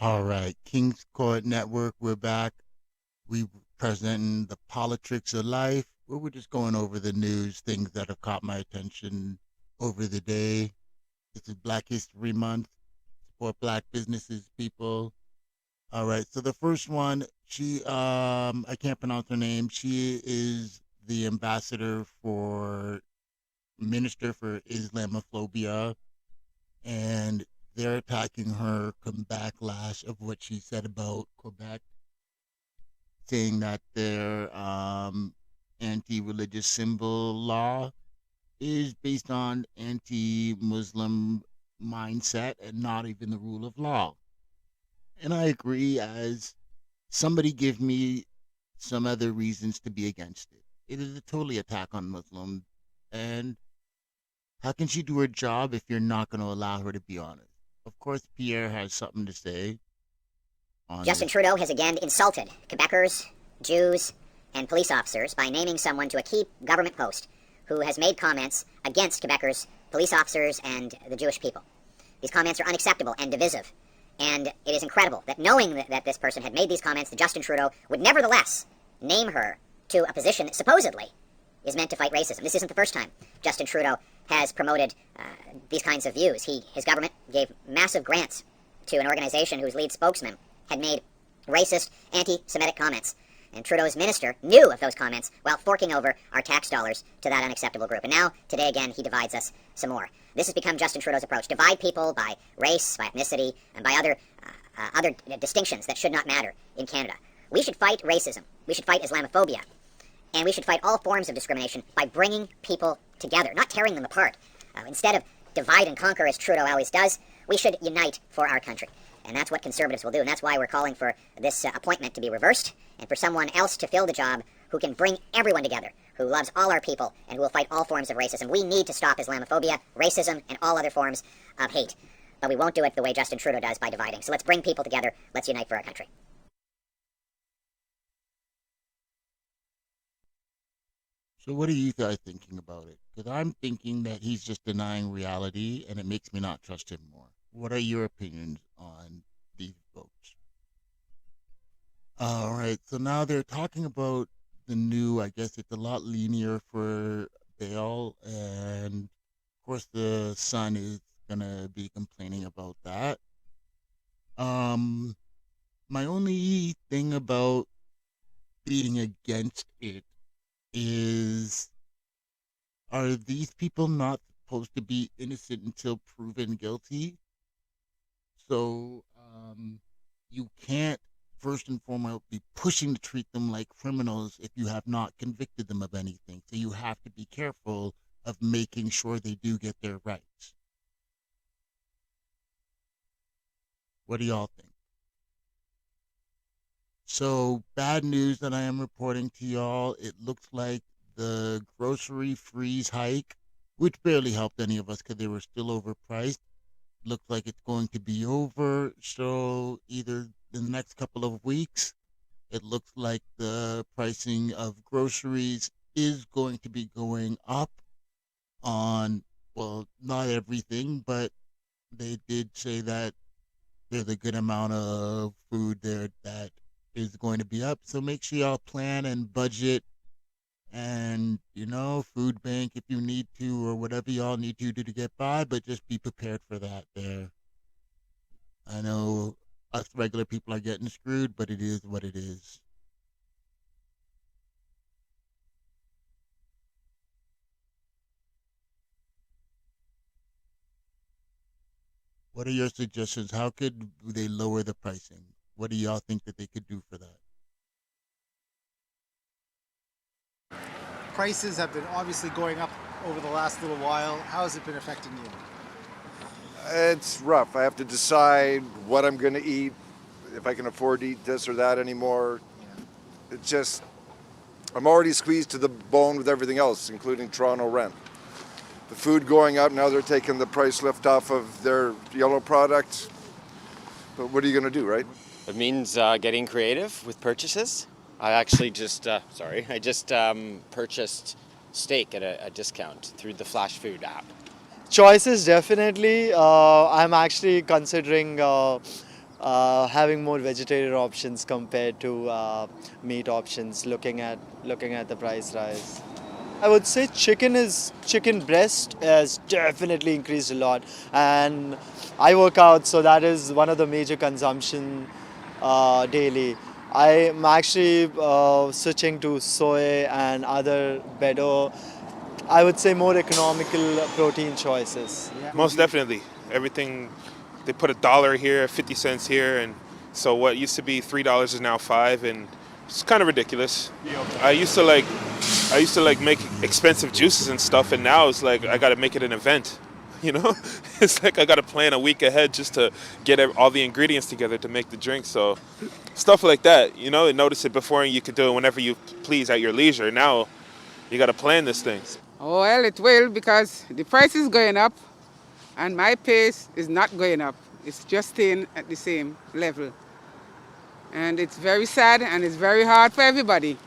All right, King's Court Network, we're back. We presenting the Politricks of life. We're just going over the news, things that have caught my attention over the day. This is Black History Month. Support Black businesses, people. All right, so the first one, I can't pronounce her name. She is the ambassador for Minister for Islamophobia, and they're attacking her backlash of what she said about Quebec, saying that their anti-religious symbol law is based on anti-Muslim mindset and not even the rule of law. And I agree, as somebody give me some other reasons to be against it. It is a totally attack on Muslims. And how can she do her job if you're not going to allow her to be honest? Of course, Pierre has something to say on Justin this. Trudeau has again insulted Quebecers, Jews, and police officers by naming someone to a key government post who has made comments against Quebecers, police officers, and the Jewish people. These comments are unacceptable and divisive. And it is incredible that knowing that this person had made these comments, that Justin Trudeau would nevertheless name her to a position that supposedly is meant to fight racism. This isn't the first time Justin Trudeau has promoted these kinds of views. His government gave massive grants to an organization whose lead spokesman had made racist, anti-Semitic comments. And Trudeau's minister knew of those comments while forking over our tax dollars to that unacceptable group. And now, today again, he divides us some more. This has become Justin Trudeau's approach. Divide people by race, by ethnicity, and by other distinctions that should not matter in Canada. We should fight racism. We should fight Islamophobia. And we should fight all forms of discrimination by bringing people together, not tearing them apart. Instead of divide and conquer, as Trudeau always does, we should unite for our country. And that's what Conservatives will do. And that's why we're calling for this appointment to be reversed and for someone else to fill the job who can bring everyone together, who loves all our people, and who will fight all forms of racism. We need to stop Islamophobia, racism, and all other forms of hate. But we won't do it the way Justin Trudeau does, by dividing. So let's bring people together. Let's unite for our country. So what are you guys thinking about it? Because I'm thinking that he's just denying reality, and it makes me not trust him more. What are your opinions on these votes? All right, so now they're talking about the new, I guess it's a lot linear for bail, and of course the Sun is going to be complaining about that. My only thing about being against it is, are these people not supposed to be innocent until proven guilty? So you can't first and foremost be pushing to treat them like criminals if you have not convicted them of anything. So you have to be careful of making sure they do get their rights. What do y'all think? So, bad news that I am reporting to y'all. It looks like the grocery freeze hike, which barely helped any of us because they were still overpriced, looks like it's going to be over. So, either in the next couple of weeks, it looks like the pricing of groceries is going to be going up on, well, not everything, but they did say that there's a good amount of food there that is going to be up. So make sure y'all plan and budget, and food bank if you need to, or whatever y'all need to do to get by, but just be prepared for that there. I know us regular people are getting screwed, but it is what it is. What are your suggestions? How could they lower the pricing? What do y'all think that they could do for that? Prices have been obviously going up over the last little while. How has it been affecting you? It's rough. I have to decide what I'm going to eat, if I can afford to eat this or that anymore. It's just, I'm already squeezed to the bone with everything else, including Toronto rent. The food going up, now they're taking the price lift off of their yellow products. But what are you going to do, right? It means getting creative with purchases. I actually just, purchased steak at a discount through the Flash Food app. Choices, definitely. I'm actually considering having more vegetarian options compared to meat options, looking at the price rise. I would say chicken breast has definitely increased a lot, and I work out, so that is one of the major consumption daily. I'm actually switching to soy and other better, I would say, more economical protein choices. Most definitely. Everything, they put $1 here, 50 cents here, and so what used to be $3 is now 5, and it's kind of ridiculous. I used to like make expensive juices and stuff, and now it's like I got to make it an event. You know, it's like I got to plan a week ahead just to get all the ingredients together to make the drink. So stuff like that, you know, notice it before and you could do it whenever you please at your leisure. Now you got to plan this thing. Oh, well, it will, because the price is going up and my pace is not going up. It's just staying at the same level. And it's very sad and it's very hard for everybody.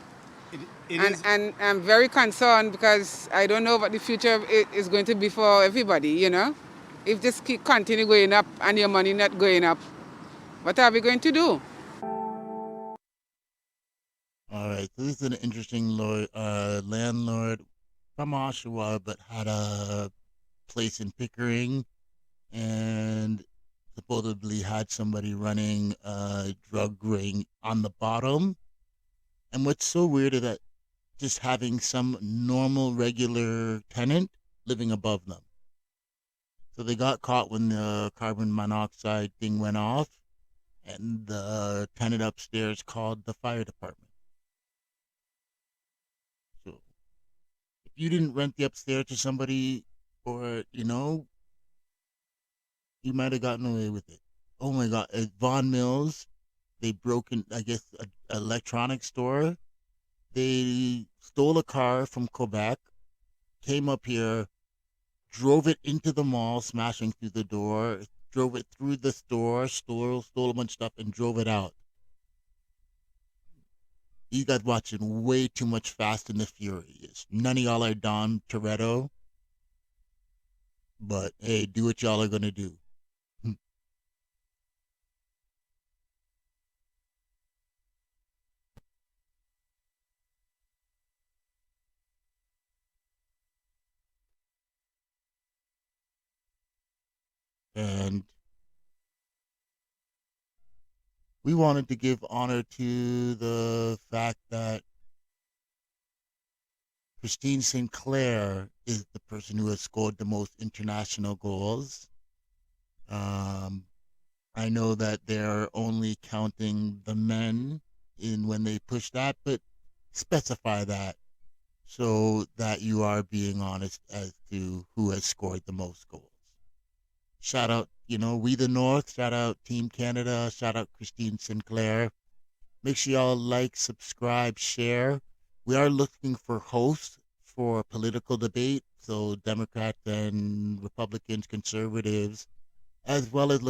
And I'm very concerned because I don't know what the future is going to be for everybody, you know. If this continue going up and your money not going up, what are we going to do? All right, so this is an interesting landlord from Oshawa, but had a place in Pickering, and supposedly had somebody running a drug ring on the bottom. And what's so weird is that just having some normal, regular tenant living above them. So they got caught when the carbon monoxide thing went off, and the tenant upstairs called the fire department. So if you didn't rent the upstairs to somebody, or, you know, you might have gotten away with it. Oh my God, at Vaughan Mills, they broke in, I guess, an electronics store. They stole a car from Quebec, came up here, drove it into the mall, smashing through the door, drove it through the store, stole a bunch of stuff, and drove it out. You guys watching way too much Fast and the Furious. None of y'all are Dom Toretto, but hey, do what y'all are gonna do. And we wanted to give honor to the fact that Christine Sinclair is the person who has scored the most international goals. I know that they're only counting the men in when they push that, but specify that so that you are being honest as to who has scored the most goals. Shout out, you know, We the North. Shout out Team Canada. Shout out Christine Sinclair. Make sure y'all like, subscribe, share. We are looking for hosts for political debate, so Democrats and Republicans, conservatives, as well as looking